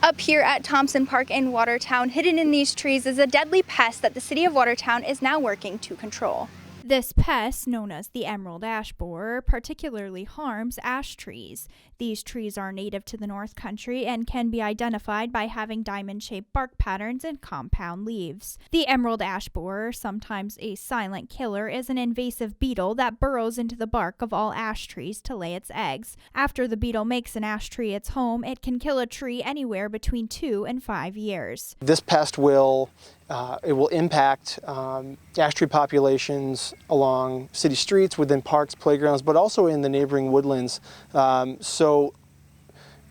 Up here at Thompson Park in Watertown, hidden in these trees is a deadly pest that the city of Watertown is now working to control. This pest, known as the emerald ash borer, particularly harms ash trees. These trees are native to the North Country and can be identified by having diamond-shaped bark patterns and compound leaves. The emerald ash borer, sometimes a silent killer, is an invasive beetle that burrows into the bark of all ash trees to lay its eggs. After the beetle makes an ash tree its home, it can kill a tree anywhere between 2 and 5 years. This pest will impact ash tree populations along city streets, within parks, playgrounds, but also in the neighboring woodlands. So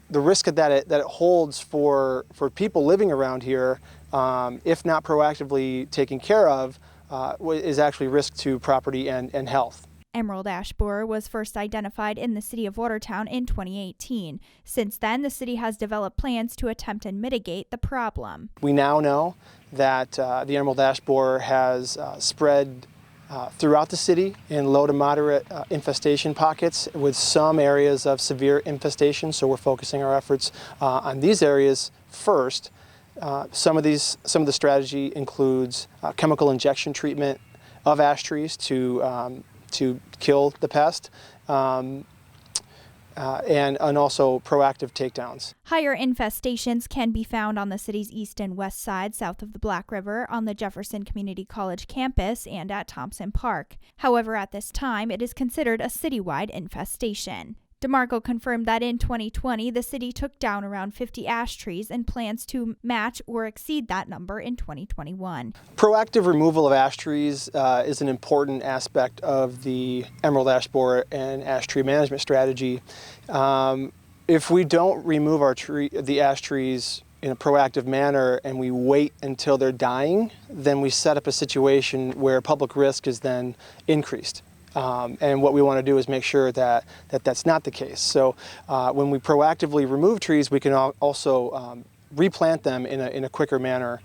the risk that it holds for people living around here, if not proactively taken care of, is actually risk to property and health. Emerald ash borer was first identified in the city of Watertown in 2018. Since then, the city has developed plans to attempt and mitigate the problem. We now know that the emerald ash borer has spread throughout the city in low to moderate infestation pockets, with some areas of severe infestation. So we're focusing our efforts on these areas first. Some of the strategy includes chemical injection treatment of ash trees to kill the pest, and also proactive takedowns. Higher infestations can be found on the city's east and west side, south of the Black River, on the Jefferson Community College campus, and at Thompson Park. However, at this time, it is considered a citywide infestation. DeMarco confirmed that in 2020, the city took down around 50 ash trees and plans to match or exceed that number in 2021. Proactive removal of ash trees is an important aspect of the emerald ash borer and ash tree management strategy. If we don't remove the ash trees in a proactive manner and we wait until they're dying, then we set up a situation where public risk is then increased. And what we want to do is make sure that that's not the case. So when we proactively remove trees, we can also replant them in a quicker manner,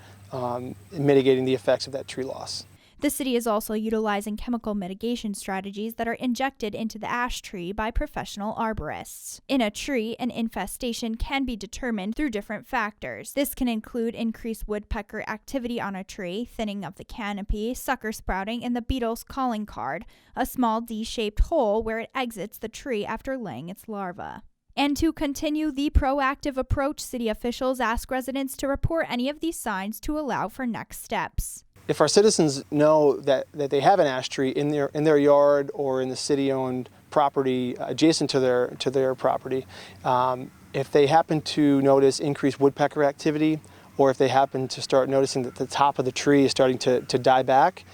mitigating the effects of that tree loss. The city is also utilizing chemical mitigation strategies that are injected into the ash tree by professional arborists. In a tree, an infestation can be determined through different factors. This can include increased woodpecker activity on a tree, thinning of the canopy, sucker sprouting in the beetle's calling card, a small D-shaped hole where it exits the tree after laying its larva. And to continue the proactive approach, city officials ask residents to report any of these signs to allow for next steps. If our citizens know that they have an ash tree in their yard or in the city-owned property adjacent to their property, if they happen to notice increased woodpecker activity, or if they happen to start noticing that the top of the tree is starting to die back,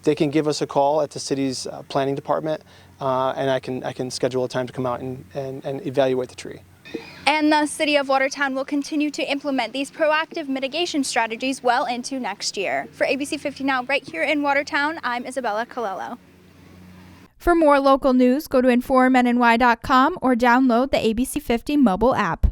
they can give us a call at the city's planning department, and I can schedule a time to come out and evaluate the tree. And the city of Watertown will continue to implement these proactive mitigation strategies well into next year. For ABC 50 Now, right here in Watertown, I'm Isabella Colello. For more local news, go to informnny.com or download the ABC 50 mobile app.